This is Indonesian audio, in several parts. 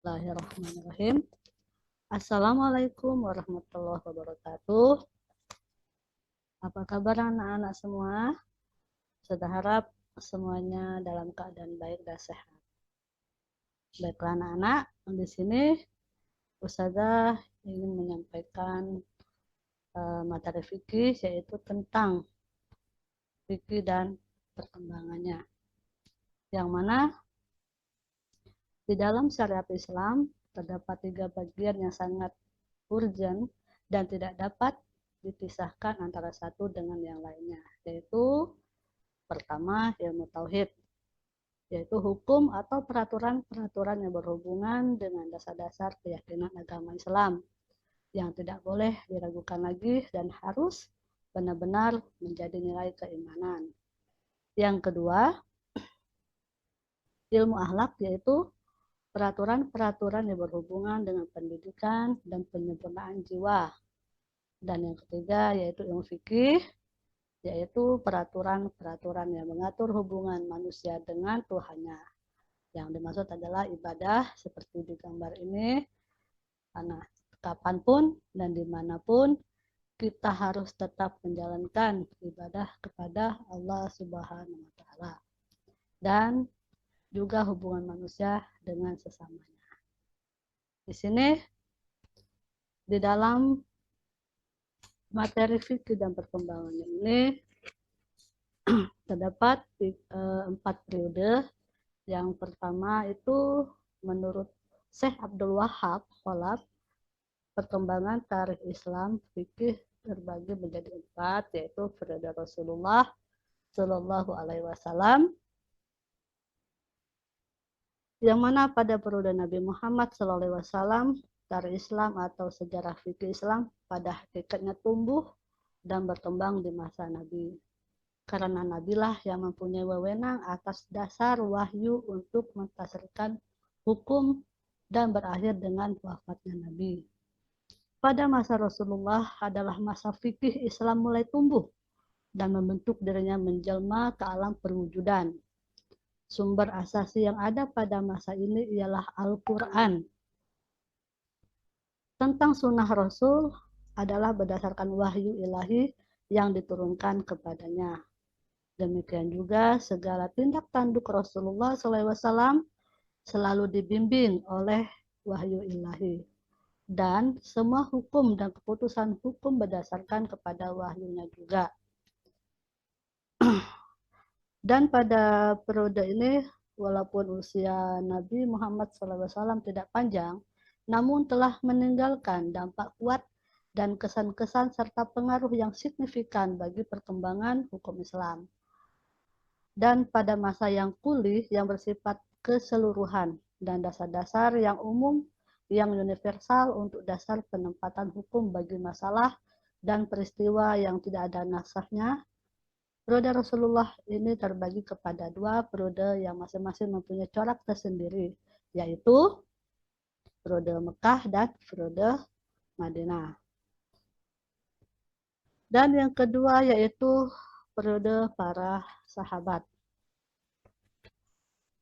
Bismillahirrahmanirrahim. Assalamualaikum warahmatullahi wabarakatuh. Apa kabar anak-anak semua? Saya harap semuanya dalam keadaan baik dan sehat. Baiklah anak-anak, di sini Ustazah ingin menyampaikan materi fikih, yaitu tentang fikih dan perkembangannya. Yang mana di dalam syariat Islam terdapat 3 bagian yang sangat urgent dan tidak dapat dipisahkan antara satu dengan yang lainnya, yaitu pertama ilmu tauhid, yaitu hukum atau peraturan-peraturan yang berhubungan dengan dasar-dasar keyakinan agama Islam yang tidak boleh diragukan lagi dan harus benar-benar menjadi nilai keimanan. Yang kedua, ilmu akhlak, yaitu peraturan-peraturan yang berhubungan dengan pendidikan dan penyempurnaan jiwa. Dan yang ketiga yaitu ilmu fikih, yaitu peraturan-peraturan yang mengatur hubungan manusia dengan Tuhannya. Yang dimaksud adalah ibadah seperti di gambar ini, karena kapanpun dan dimanapun kita harus tetap menjalankan ibadah kepada Allah Subhanahu wa Ta'ala, dan juga hubungan manusia dengan sesamanya. Di sini di dalam materi fikih dan perkembangannya ini terdapat 4 periode. Yang pertama itu menurut Syekh Abdul Wahab Khalaf, perkembangan tarikh Islam fikih terbagi menjadi 4, yaitu periode Rasulullah Shallallahu Alaihi Wasallam, yang mana pada periode Nabi Muhammad Shallallahu Alaihi Wasallam tarikh Islam atau sejarah fikih Islam pada hakikatnya tumbuh dan berkembang di masa Nabi. Karena Nabilah yang mempunyai wewenang atas dasar wahyu untuk mentafsirkan hukum dan berakhir dengan wafatnya Nabi. Pada masa Rasulullah adalah masa fikih Islam mulai tumbuh dan membentuk dirinya menjelma ke alam perwujudan. Sumber asasi yang ada pada masa ini ialah Al-Quran. Tentang sunnah Rasul adalah berdasarkan wahyu ilahi yang diturunkan kepadanya. Demikian juga segala tindak tanduk Rasulullah SAW selalu dibimbing oleh wahyu ilahi. Dan semua hukum dan keputusan hukum berdasarkan kepada wahyunya juga. Dan pada periode ini, walaupun usia Nabi Muhammad SAW tidak panjang, namun telah meninggalkan dampak kuat dan kesan-kesan serta pengaruh yang signifikan bagi perkembangan hukum Islam. Dan pada masa yang kulih yang bersifat keseluruhan dan dasar-dasar yang umum yang universal untuk dasar penempatan hukum bagi masalah dan peristiwa yang tidak ada nasahnya, periode Rasulullah ini terbagi kepada 2 periode yang masing-masing mempunyai corak tersendiri, yaitu periode Mekah dan periode Madinah. Dan yang kedua yaitu periode para sahabat.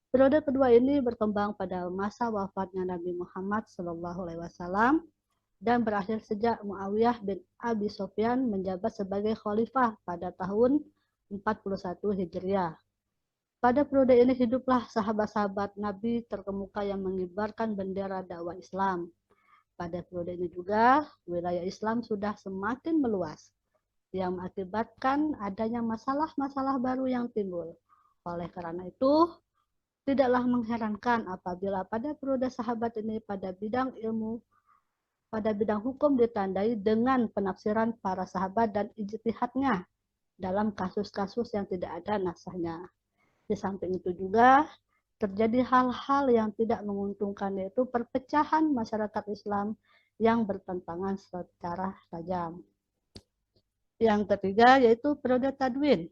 Periode kedua ini berkembang pada masa wafatnya Nabi Muhammad SAW dan berakhir sejak Muawiyah bin Abi Sufyan menjabat sebagai khalifah pada tahun 41 Hijriah. Pada periode ini hiduplah sahabat-sahabat Nabi terkemuka yang mengibarkan bendera dakwah Islam. Pada periode ini juga wilayah Islam sudah semakin meluas, yang mengakibatkan adanya masalah-masalah baru yang timbul. Oleh karena itu, tidaklah mengherankan apabila pada periode sahabat ini pada bidang ilmu, pada bidang hukum ditandai dengan penafsiran para sahabat dan ijtihadnya dalam kasus-kasus yang tidak ada nasahnya. Di samping itu juga terjadi hal-hal yang tidak menguntungkan, yaitu perpecahan masyarakat Islam yang bertentangan secara tajam. Yang ketiga yaitu periode Tadwin.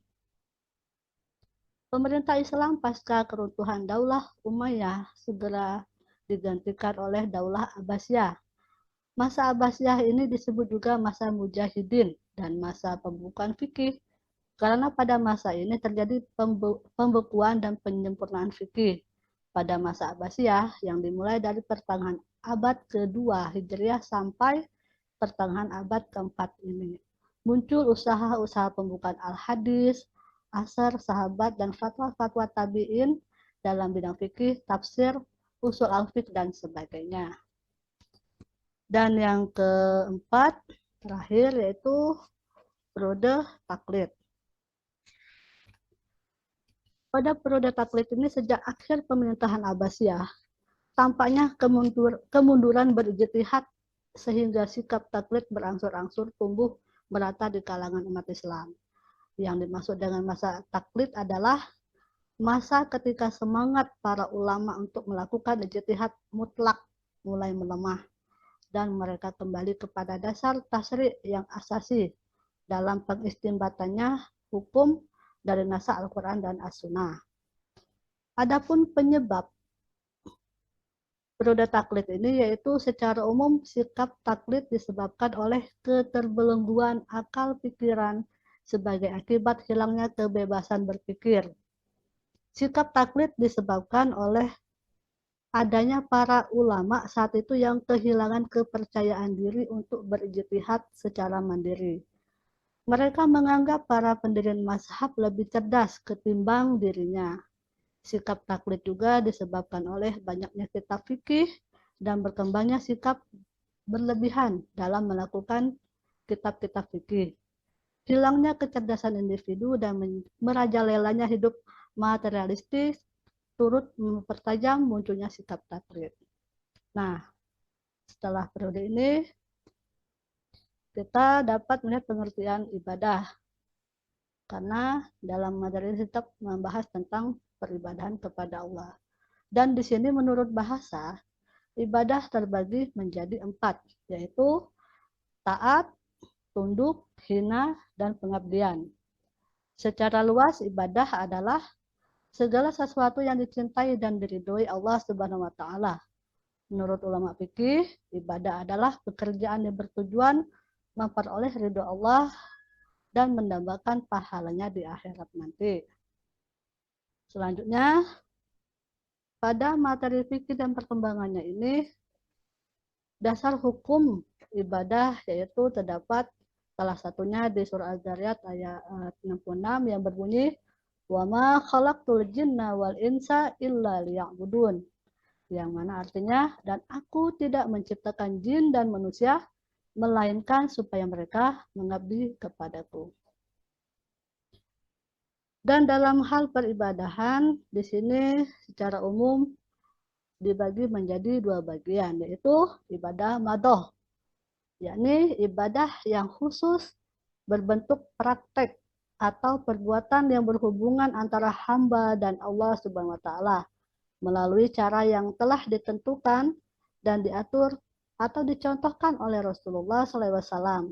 Pemerintah Islam pasca keruntuhan Daulah Umayyah segera digantikan oleh Daulah Abbasiyah. Masa Abbasiyah ini disebut juga masa Mujahidin dan masa pembukaan fikih, karena pada masa ini terjadi pembekuan dan penyempurnaan fikih. pada masa Abbasiyah yang dimulai dari pertengahan abad kedua Hijriah sampai pertengahan abad keempat ini. Muncul usaha-usaha pembukaan al-hadis, asar, sahabat, dan fatwa-fatwa tabi'in dalam bidang fikih, tafsir, usul al-fiqh, dan sebagainya. Dan yang keempat, terakhir, yaitu periode taklid. Pada periode taklid ini sejak akhir pemerintahan Abbasiyah, tampaknya kemunduran berijtihad sehingga sikap taklid berangsur-angsur tumbuh merata di kalangan umat Islam. Yang dimaksud dengan masa taklid adalah masa ketika semangat para ulama untuk melakukan ijtihad mutlak mulai melemah dan mereka kembali kepada dasar tasyri' yang asasi dalam pengistinbatannya hukum dari nasa Al-Quran dan As-Sunnah. Adapun penyebab periode taklid ini yaitu secara umum sikap taklid disebabkan oleh keterbelengguan akal pikiran sebagai akibat hilangnya kebebasan berpikir. Sikap taklid disebabkan oleh adanya para ulama saat itu yang kehilangan kepercayaan diri untuk berijtihad secara mandiri. Mereka menganggap para pendiri mazhab lebih cerdas ketimbang dirinya. Sikap taklid juga disebabkan oleh banyaknya kitab fikih dan berkembangnya sikap berlebihan dalam melakukan kitab-kitab fikih. Hilangnya kecerdasan individu dan merajalelanya hidup materialistis turut mempertajam munculnya sikap taklid. Nah, setelah periode ini kita dapat melihat pengertian ibadah. Karena dalam materi ini tetap membahas tentang peribadahan kepada Allah. Dan di sini menurut bahasa, ibadah terbagi menjadi 4, yaitu taat, tunduk, hina, dan pengabdian. Secara luas, ibadah adalah segala sesuatu yang dicintai dan diridhoi Allah Subhanahu wa Ta'ala. Menurut ulama fikih, ibadah adalah pekerjaan yang bertujuan memperoleh ridho Allah dan mendambakan pahalanya di akhirat nanti. Selanjutnya, pada materi fikih dan perkembangannya ini, dasar hukum ibadah yaitu terdapat salah satunya di surah Az-Zariyat ayat 66 yang berbunyi, "Wa ma khalaqtul jinna wal insa illa liya'budun." Yang mana artinya, dan aku tidak menciptakan jin dan manusia melainkan supaya mereka mengabdi kepadaku. Dan dalam hal peribadahan, di sini secara umum dibagi menjadi 2 bagian, yaitu ibadah madhoh, yakni ibadah yang khusus berbentuk praktek atau perbuatan yang berhubungan antara hamba dan Allah Subhanahu wa Ta'ala melalui cara yang telah ditentukan dan diatur atau dicontohkan oleh Rasulullah SAW.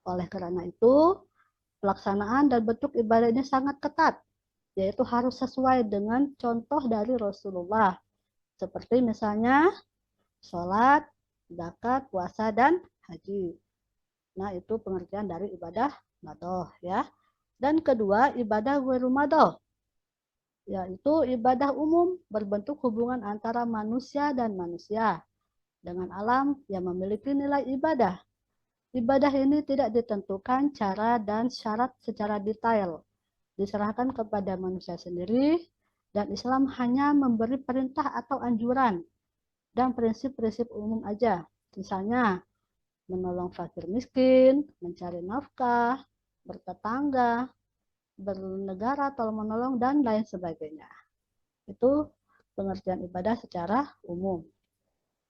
Oleh karena itu, pelaksanaan dan bentuk ibadah ini sangat ketat, yaitu harus sesuai dengan contoh dari Rasulullah. Seperti misalnya sholat, zakat, puasa, dan haji. Nah, itu pengertian dari ibadah madhoh ya. Dan kedua, ibadah ghairu madhoh, yaitu ibadah umum berbentuk hubungan antara manusia dan manusia dengan alam yang memiliki nilai ibadah. Ibadah ini tidak ditentukan cara dan syarat secara detail, diserahkan kepada manusia sendiri, dan Islam hanya memberi perintah atau anjuran dan prinsip-prinsip umum aja. Misalnya, menolong fakir miskin, mencari nafkah, bertetangga, bernegara, tolong menolong, dan lain sebagainya. Itu pengertian ibadah secara umum.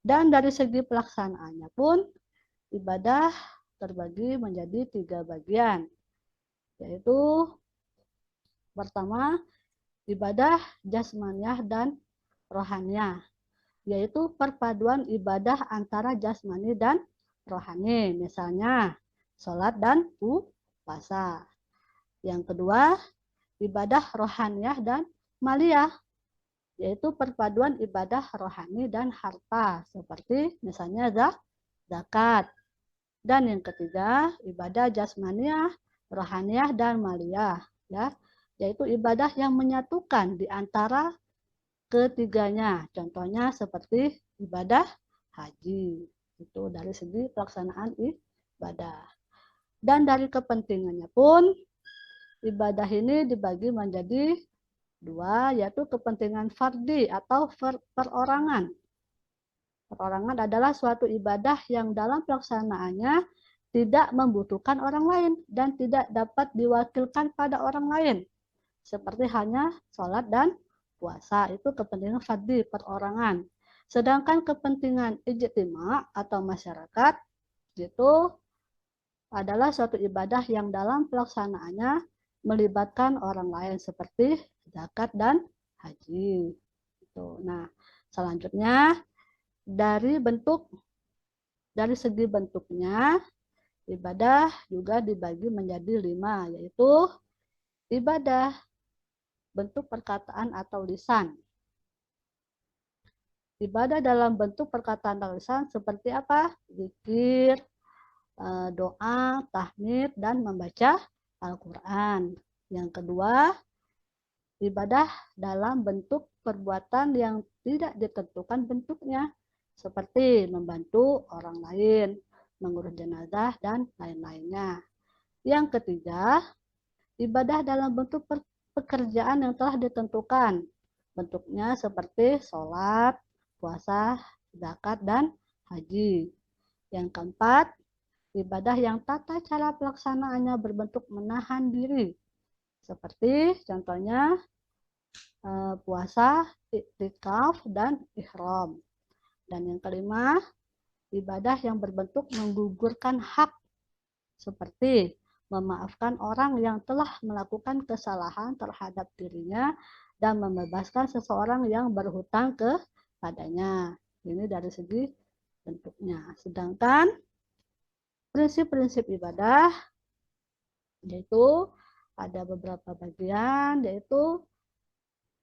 Dan dari segi pelaksanaannya pun, ibadah terbagi menjadi 3 bagian, yaitu pertama, ibadah jasmaniah dan rohaniah, yaitu perpaduan ibadah antara jasmani dan rohani, misalnya sholat dan puasa. Yang kedua, ibadah rohaniah dan maliyah, yaitu perpaduan ibadah rohani dan harta, seperti misalnya zakat. Dan yang ketiga, ibadah jasmaniah, rohaniah, dan maliyah, ya, yaitu ibadah yang menyatukan di antara ketiganya. Contohnya seperti ibadah haji. Itu dari segi pelaksanaan ibadah. Dan dari kepentingannya pun, ibadah ini dibagi menjadi dua, yaitu kepentingan fardi atau perorangan. Perorangan adalah suatu ibadah yang dalam pelaksanaannya tidak membutuhkan orang lain dan tidak dapat diwakilkan pada orang lain. Seperti hanya sholat dan puasa, itu kepentingan fardi, perorangan. Sedangkan kepentingan ijtima atau masyarakat, itu adalah suatu ibadah yang dalam pelaksanaannya melibatkan orang lain seperti zakat dan haji. Nah, selanjutnya dari segi bentuknya, ibadah juga dibagi menjadi 5, yaitu ibadah bentuk perkataan atau lisan. Ibadah dalam bentuk perkataan atau lisan seperti apa? Zikir, doa, tahmid, dan membaca Al-Quran. Yang kedua, ibadah dalam bentuk perbuatan yang tidak ditentukan bentuknya, seperti membantu orang lain, mengurus jenazah, dan lain-lainnya. Yang ketiga, ibadah dalam bentuk pekerjaan yang telah ditentukan. Bentuknya seperti sholat, puasa, zakat, dan haji. Yang keempat, ibadah yang tata cara pelaksanaannya berbentuk menahan diri. Seperti contohnya puasa, iktikaf, dan ihram. Dan yang kelima, ibadah yang berbentuk menggugurkan hak. Seperti memaafkan orang yang telah melakukan kesalahan terhadap dirinya dan membebaskan seseorang yang berhutang kepadanya. Ini dari segi bentuknya. Sedangkan prinsip-prinsip ibadah yaitu ada beberapa bagian, yaitu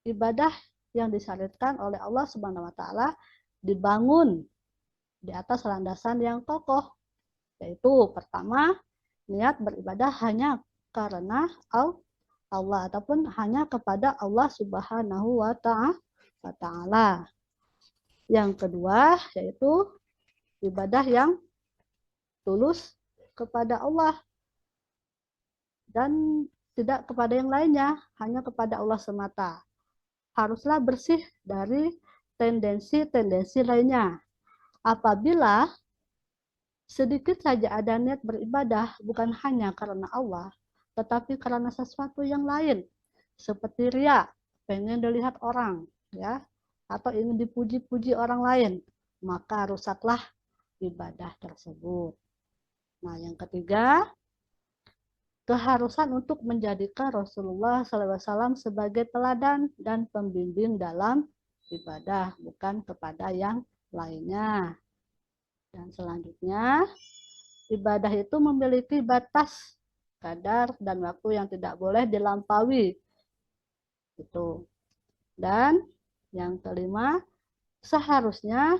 ibadah yang disyariatkan oleh Allah Subhanahu wa taala dibangun di atas landasan yang kokoh, yaitu pertama, niat beribadah hanya karena Allah ataupun hanya kepada Allah Subhanahu wa taala. Yang kedua, yaitu ibadah yang tulus kepada Allah dan tidak kepada yang lainnya, hanya kepada Allah semata. Haruslah bersih dari tendensi-tendensi lainnya. Apabila sedikit saja ada niat beribadah bukan hanya karena Allah, tetapi karena sesuatu yang lain, seperti ria, pengen dilihat orang, ya, atau ingin dipuji-puji orang lain, maka rusaklah ibadah tersebut. Nah, yang ketiga, keharusan untuk menjadikan Rasulullah SAW sebagai teladan dan pembimbing dalam ibadah, bukan kepada yang lainnya. Dan selanjutnya, ibadah itu memiliki batas, kadar, dan waktu yang tidak boleh dilampaui. Itu. Dan yang kelima, seharusnya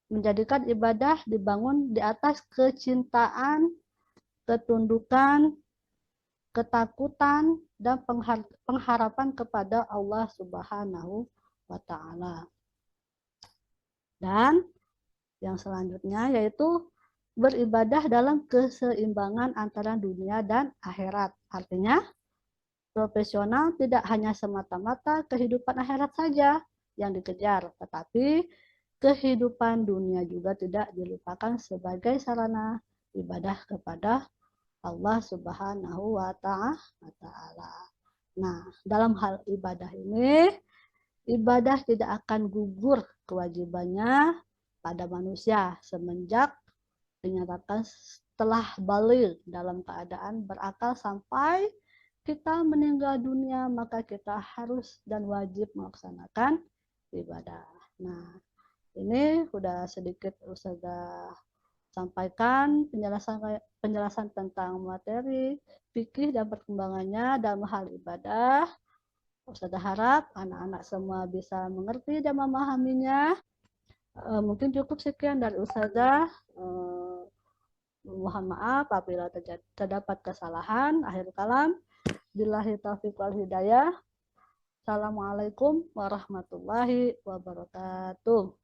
menjadikan ibadah dibangun di atas kecintaan, ketundukan, ketakutan, dan pengharapan kepada Allah Subhanahu wa taala. Dan yang selanjutnya yaitu beribadah dalam keseimbangan antara dunia dan akhirat. Artinya, profesional tidak hanya semata-mata kehidupan akhirat saja yang dikejar, tetapi kehidupan dunia juga tidak dilupakan sebagai sarana ibadah kepada Allah Subhanahu wa taala. Nah, dalam hal ibadah ini, ibadah tidak akan gugur kewajibannya pada manusia semenjak dinyatakan telah baligh dalam keadaan berakal sampai kita meninggal dunia, maka kita harus dan wajib melaksanakan ibadah. Nah, ini sudah sedikit Ustazah sampaikan penjelasan tentang materi fikih dan perkembangannya dalam hal ibadah. Ustazah harap anak-anak semua bisa mengerti dan memahaminya. Mungkin cukup sekian dari Ustazah. Mohon maaf apabila terdapat kesalahan. Akhir kalam, billahi taufiq wal hidayah. Assalamualaikum warahmatullahi wabarakatuh.